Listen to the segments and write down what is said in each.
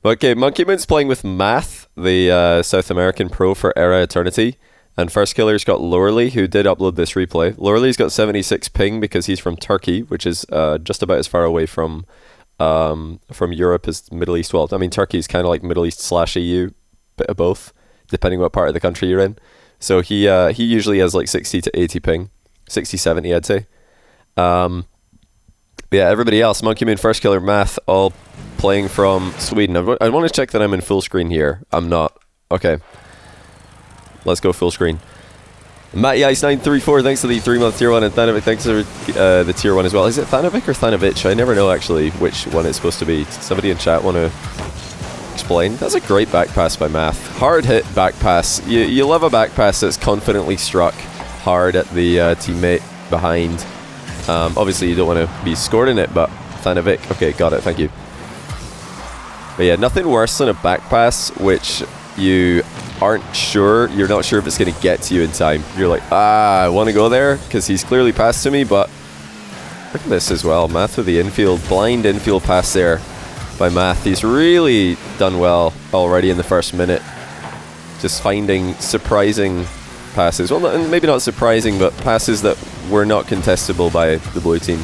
Okay, M0nkey's playing with Math, the South American pro for Era Eternity. And first killer's got Lorley, who did upload this replay. Lorley's got 76 ping because he's from Turkey, which is just about as far away from Europe as Middle East. Well, I mean, Turkey's kind of like Middle East / EU, bit of both, depending what part of the country you're in. So he usually has like 60 to 80 ping, 60, 70, I'd say. But yeah, everybody else, M0nkey, first killer, Math, all playing from Sweden. I want to check that I'm in full screen here. I'm not. Okay. Let's go full screen. Matt Yice934, thanks for the 3-month tier 1, and Thanovic, thanks for the tier 1 as well. Is it Thanovic or Thanovich? I never know actually which one it's supposed to be. Somebody in chat want to explain? That's a great back pass by Math. Hard hit back pass. You love a back pass that's confidently struck hard at the teammate behind. Obviously you don't want to be scored in it, but Thanovic, okay, got it, thank you. But yeah, nothing worse than a back pass which you aren't sure, you're not sure if it's going to get to you in time. You're like, I want to go there because he's clearly passed to me, but look at this as well. Math with the infield, blind infield pass there by Math. He's really done well already in the first minute. Just finding surprising passes. Well, maybe not surprising, but passes that were not contestable by the blue team.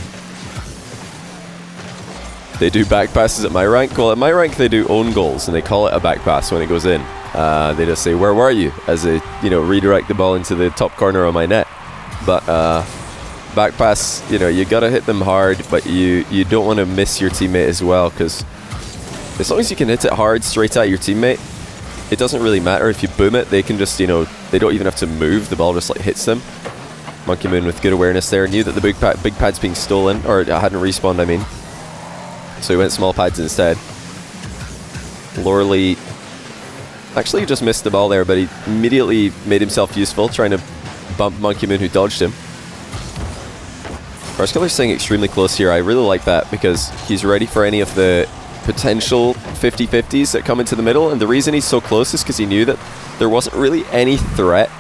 They do back passes at my rank. Well, at my rank they do own goals, and they call it a back pass when it goes in. They just say, where were you? As they, redirect the ball into the top corner of my net. But back pass, you gotta hit them hard, but you don't want to miss your teammate as well, because as long as you can hit it hard straight at your teammate, it doesn't really matter if you boom it. They can just, they don't even have to move. The ball just like hits them. M0nkey with good awareness there, knew that the big pad's being stolen, or hadn't respawned, I mean. So he went small pads instead. Lorley actually just missed the ball there, but he immediately made himself useful, trying to bump M0nkey, who dodged him. First killer's staying extremely close here. I really like that because he's ready for any of the potential 50-50s that come into the middle, and the reason he's so close is because he knew that there wasn't really any threat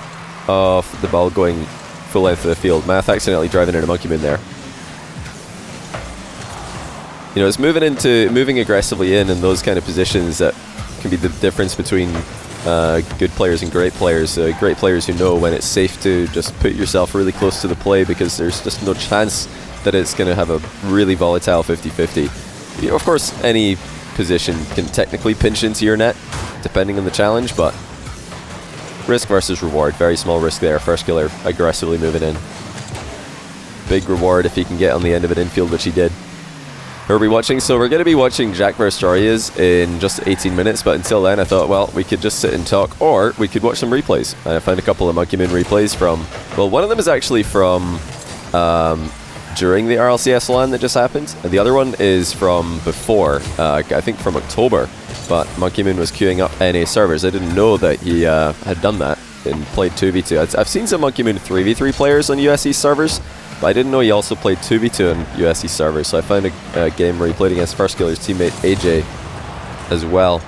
of the ball going full length of the field. Math accidentally driving into M0nkey there. It's moving aggressively in those kind of positions that can be the difference between good players and great players. Great players who know when it's safe to just put yourself really close to the play because there's just no chance that it's going to have a really volatile 50-50. Of course, any position can technically pinch into your net, depending on the challenge, but risk versus reward. Very small risk there. First killer aggressively moving in. Big reward if he can get on the end of an infield, which he did. Who are we watching? So we're going to be watching Jack vs. Jarias in just 18 minutes, but until then I thought, well, we could just sit and talk, or we could watch some replays. And I found a couple of M0nkey replays from, well, one of them is actually from during the RLCS LAN that just happened, and the other one is from before, I think from October, but M0nkey was queuing up NA servers. I didn't know that he had done that and played 2v2. I've seen some M0nkey 3v3 players on USE servers, but I didn't know he also played 2v2 on USE servers, so I found a game where he played against First Killer's teammate AJ as well.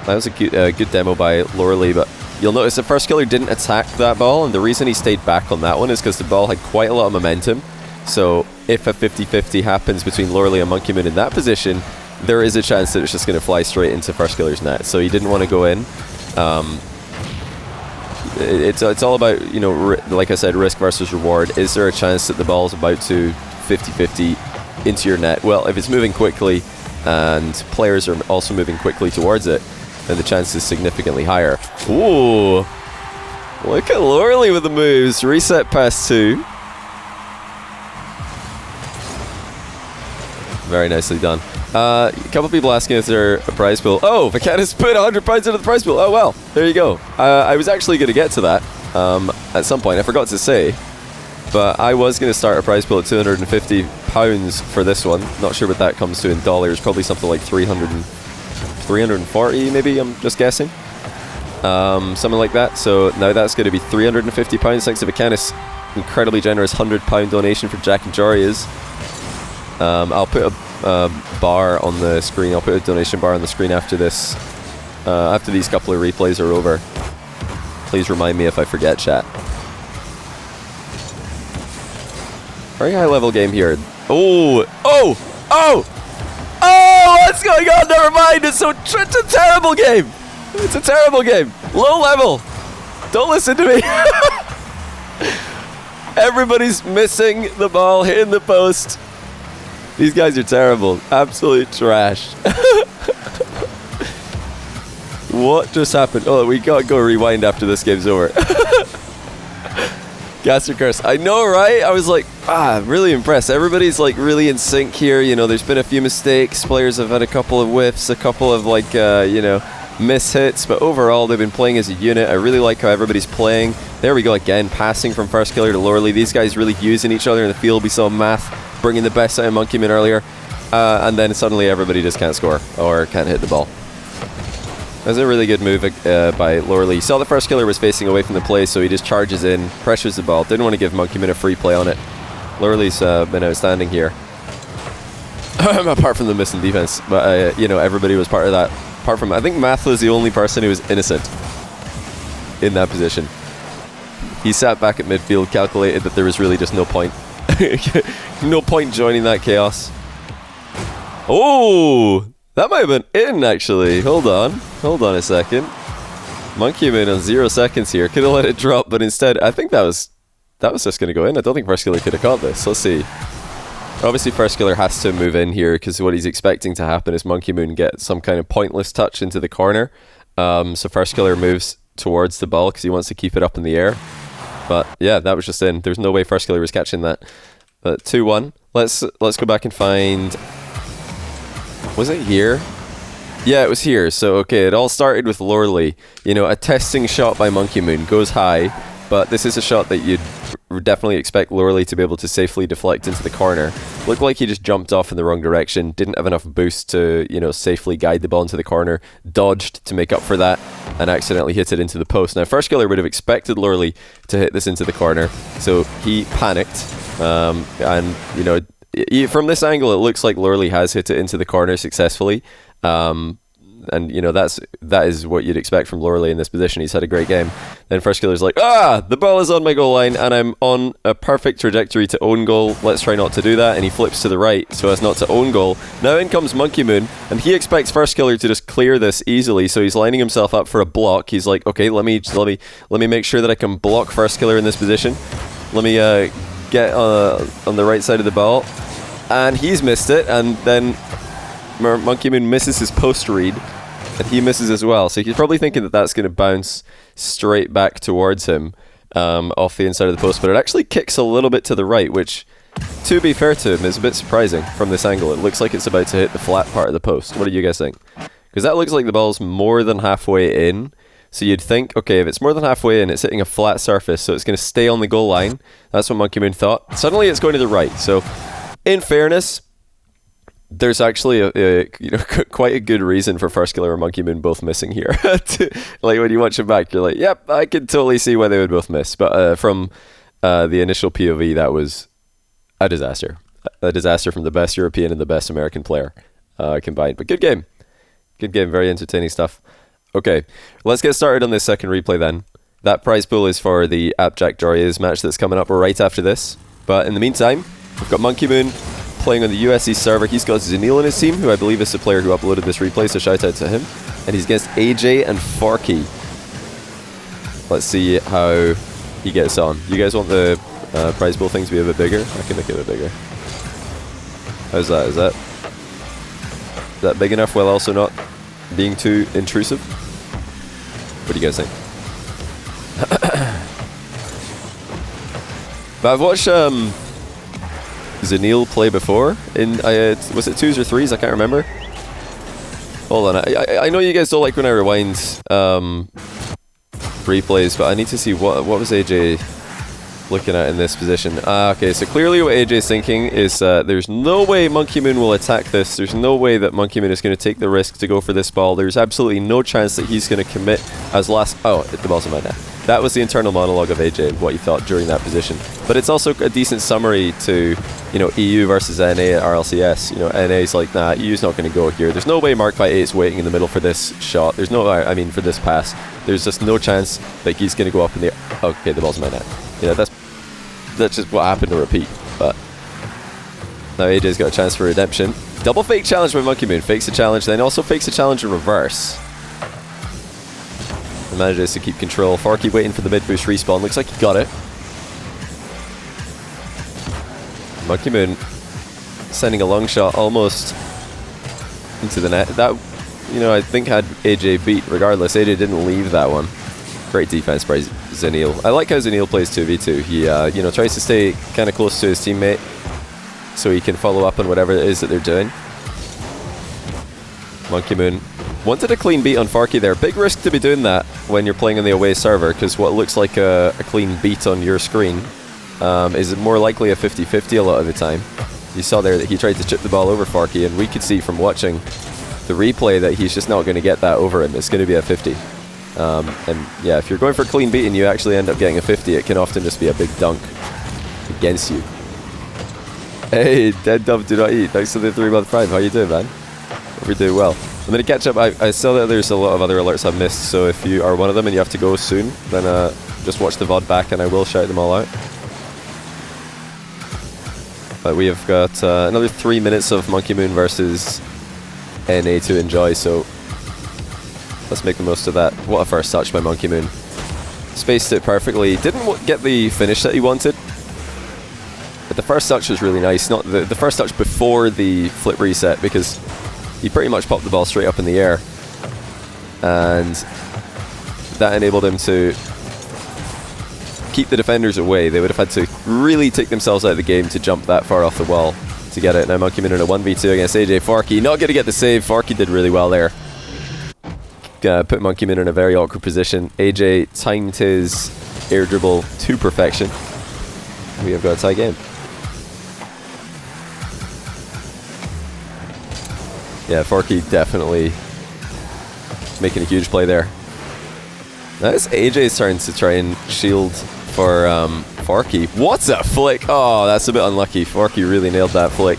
That was a good demo by Lorley, but you'll notice that First Killer didn't attack that ball, and the reason he stayed back on that one is because the ball had quite a lot of momentum. So if a 50-50 happens between Lorley and M0nkey in that position, there is a chance that it's just going to fly straight into First Killer's net. So he didn't want to go in. It's all about, like I said, risk versus reward. Is there a chance that the ball's about to 50-50 into your net? Well, if it's moving quickly and players are also moving quickly towards it, then the chance is significantly higher. Ooh! Look at Lorley with the moves. Reset pass 2. Very nicely done. A couple people asking if they're a prize pool. Oh, Vacanis put £100 into the prize pool. Oh, well, there you go. I was actually going to get to that at some point. I forgot to say, but I was going to start a prize pool at £250 for this one. Not sure what that comes to in dollars. Probably something like 340, maybe. I'm just guessing. Something like that. So now that's going to be £350. Thanks to Vacanis. Incredibly generous £100 donation for Jack and Jarias. I'll put a bar on the screen. I'll put a donation bar on the screen after this. After these couple of replays are over. Please remind me if I forget, chat. Very high level game here. Oh! Oh! Oh! Oh! Let's go! going on? Never mind. It's a terrible game. It's a terrible game. Low level. Don't listen to me. Everybody's missing the ball, hitting the post. These guys are terrible. Absolute trash. What just happened? Oh, we gotta go rewind after this game's over. Gaster curse. I know, right? I was like, I'm really impressed. Everybody's like really in sync here. You know, there's been a few mistakes. Players have had a couple of whiffs, a couple of like, you know, miss hits, but overall they've been playing as a unit. I really like how everybody's playing. There we go again, passing from First Killer to Loreley. These guys really using each other in the field. We saw Math bringing the best out of M0nkey earlier, and then suddenly everybody just can't score or can't hit the ball. That was a really good move by Loreley. You saw the First Killer was facing away from the play, so he just charges in, pressures the ball. Didn't want to give M0nkey a free play on it. Loreley's been outstanding here. Apart from the missing defense, but you know, everybody was part of that. Apart from, I think Math was the only person who was innocent in that position. He sat back at midfield, calculated that there was really just no point. No point joining that chaos. Oh, that might have been in, actually. Hold on a second. M0nkey on 0 seconds here. Could have let it drop, but instead, I think that was just going to go in. I don't think First Killer could have caught this. Let's see. Obviously, First Killer has to move in here because what he's expecting to happen is M0nkey get some kind of pointless touch into the corner. So First Killer moves towards the ball because he wants to keep it up in the air. But yeah, that was just in. There's no way First Killer was catching that. 2-1. Let's go back and find. Was it here? Yeah, it was here. So okay, it all started with Loreley. You know, a testing shot by M0nkey goes high, but this is a shot that you'd definitely expect Loreley to be able to safely deflect into the corner. Looked like he just jumped off in the wrong direction, didn't have enough boost to, you know, safely guide the ball into the corner, dodged to make up for that, and accidentally hit it into the post. Now, First Killer would have expected Loreley to hit this into the corner, so he panicked, and, you know, from this angle, it looks like Loreley has hit it into the corner successfully. And you know, that is what you'd expect from Loreley in this position. He's had a great game. Then First Killer's like, the ball is on my goal line and I'm on a perfect trajectory to own goal. Let's try not to do that. And he flips to the right so as not to own goal. Now in comes M0nkey and he expects First Killer to just clear this easily. So he's lining himself up for a block. He's like, okay, let me make sure that I can block First Killer in this position. Let me get on the right side of the ball. And he's missed it. And then M0nkey misses his post read. And he misses as well. So he's probably thinking that that's going to bounce straight back towards him off the inside of the post. But it actually kicks a little bit to the right, which, to be fair to him, is a bit surprising from this angle. It looks like it's about to hit the flat part of the post. What do you guys think? Because that looks like the ball's more than halfway in. So you'd think, okay, if it's more than halfway in, it's hitting a flat surface, so it's going to stay on the goal line. That's what M0nkey thought. Suddenly it's going to the right. So, in fairness, there's actually quite a good reason for First Killer and M0nkey both missing here. Like when you watch it back, you're like, yep, I can totally see why they would both miss. But from the initial POV, that was a disaster. A disaster from the best European and the best American player combined. But good game. Good game. Very entertaining stuff. Okay, let's get started on this second replay then. That prize pool is for the Appjack Joryas match that's coming up right after this. But in the meantime, we've got M0nkey playing on the USC server. He's got Zanil in his team, who I believe is the player who uploaded this replay, so shout out to him. And he's against AJ and Forky. Let's see how he gets on. You guys want the prize pool thing to be a bit bigger? I can make it a bit bigger. How's that? Is that big enough while also not being too intrusive? What do you guys think? But I've watched Zanil play before in was it 2s or 3s? I can't remember. Hold on, I know you guys don't like when I rewind replays, but I need to see what was AJ looking at in this position. Okay, so clearly what AJ's thinking is there's no way M0nkey will attack this. There's no way that M0nkey is going to take the risk to go for this ball. There's absolutely no chance that he's going to commit as last. Oh, the ball's in my net. That was the internal monologue of AJ, what he thought during that position. But it's also a decent summary to, you know, EU versus NA at RLCS. You know, NA's like, nah, EU's not going to go here. There's no way Mark by 8 is waiting in the middle for this shot. There's no, I mean, for this pass. There's just no chance that he's going to go up in the. Okay, the ball's in my net. You know, that's just what happened to repeat. But now AJ's got a chance for redemption. Double fake challenge by M0nkey. Fakes the challenge, then also fakes the challenge in reverse. And manages to keep control. Forky waiting for the mid boost respawn. Looks like he got it. M0nkey sending a long shot almost into the net. That, you know, I think had AJ beat regardless. AJ didn't leave that one. Great defense by Zanil. I like how Zanil plays 2v2. He, you know, tries to stay kind of close to his teammate so he can follow up on whatever it is that they're doing. M0nkey wanted a clean beat on Forky there. Big risk to be doing that when you're playing on the away server, because what looks like a clean beat on your screen is more likely a 50-50 a lot of the time. You saw there that he tried to chip the ball over Forky, and we could see from watching the replay that he's just not going to get that over him. It's going to be a 50. And yeah, if you're going for a clean beat and you actually end up getting a 50, it can often just be a big dunk against you. Hey, Dead Dove Do Not Eat. Thanks for the 3-month prime. How you doing, man? Hope you're doing well. I'm going to catch up. I saw that there's a lot of other alerts I've missed, so if you are one of them and you have to go soon, then just watch the VOD back and I will shout them all out. But we have got another 3 minutes of M0nkey versus NA to enjoy, so let's make the most of that. What a first touch by M0nkey. Spaced it perfectly. Didn't get the finish that he wanted, but the first touch was really nice. Not the first touch before the flip reset, because he pretty much popped the ball straight up in the air, and that enabled him to keep the defenders away. They would have had to really take themselves out of the game to jump that far off the wall to get it. Now M0nkey in a 1v2 against AJ. Forky not going to get the save. Forky did really well there. Put M0nkey in a very awkward position. AJ timed his air dribble to perfection. We have got a tie game. Yeah, Forky definitely making a huge play there. Now it's AJ's turn to try and shield for Forky. What's a flick? Oh, that's a bit unlucky. Forky really nailed that flick.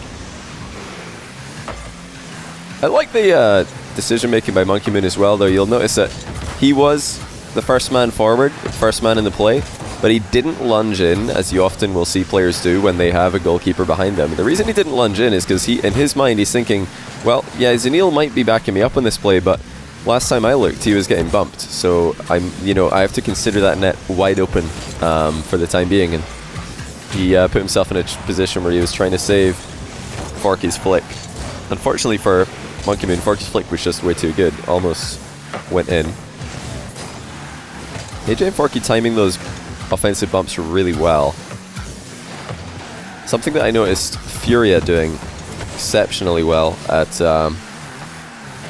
I like the decision making by M0nkey as well, though. You'll notice that he was the first man forward, first man in the play, but he didn't lunge in, as you often will see players do when they have a goalkeeper behind them. The reason he didn't lunge in is because in his mind he's thinking, well, yeah, Zanil might be backing me up on this play, but last time I looked, he was getting bumped, so I have to consider that net wide open for the time being, and he put himself in a position where he was trying to save Forky's flick. Unfortunately for M0nkey, Forky's flick was just way too good, almost went in. AJ and Forky timing those offensive bumps really well. Something that I noticed Furia doing exceptionally well at the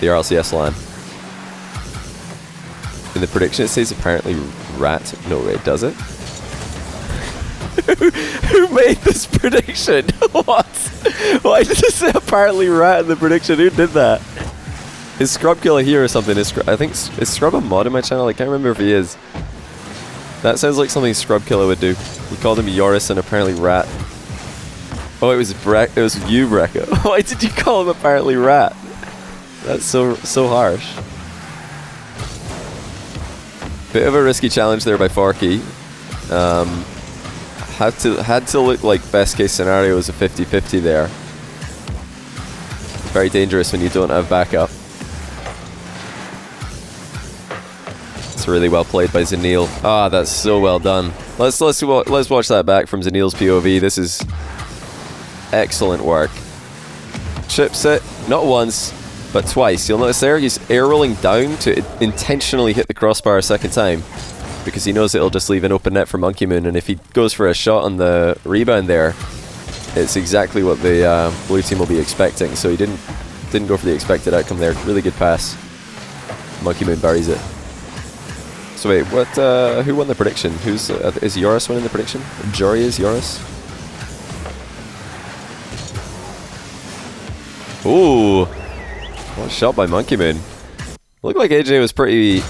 RLCS LAN. In the prediction it says apparently rat. No, it doesn't. Who made this prediction? What? Why did it say apparently rat in the prediction? Who did that? Is Scrubkiller here or something? I think is Scrub a mod in my channel? I can't remember if he is. That sounds like something Scrubkiller would do. He called him Yoris and apparently rat. Oh, it was you, Brecca. Why did you call him apparently rat? That's so harsh. Bit of a risky challenge there by Forky. Had to look like best case scenario was a 50-50 there. Very dangerous when you don't have backup. It's really well played by Zanil. Ah, that's so well done. Let's watch that back from Zanil's POV. This is excellent work. Chips it, not once, but twice. You'll notice there he's air rolling down to intentionally hit the crossbar a second time, because he knows it'll just leave an open net for M0nkey, and if he goes for a shot on the rebound there, it's exactly what the blue team will be expecting. So he didn't go for the expected outcome there. Really good pass. M0nkey buries it. So wait, what? Who won the prediction? Is Yoris winning the prediction? Jory is Yoris. Ooh, what a shot by M0nkey. Looked like AJ was pretty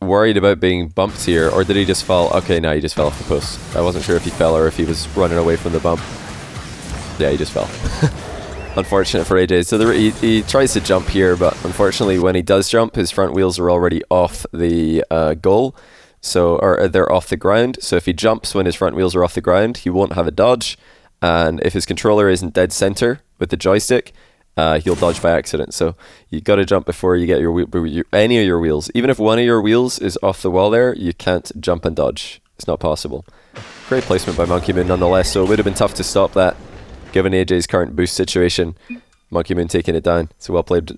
worried about being bumped here, or did he just fall? Okay, no, he just fell off the post. I wasn't sure if he fell or if he was running away from the bump. Yeah, he just fell. Unfortunate for AJ. So he tries to jump here, but unfortunately when he does jump, his front wheels are already off the goal, or they're off the ground. So if he jumps when his front wheels are off the ground, he won't have a dodge, and if his controller isn't dead center with the joystick, he'll dodge by accident. So you got to jump before you get any of your wheels. Even if one of your wheels is off the wall there, you can't jump and dodge. It's not possible. Great placement by M0nkey nonetheless, so it would have been tough to stop that given AJ's current boost situation. M0nkey taking it down. So well played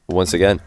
once again.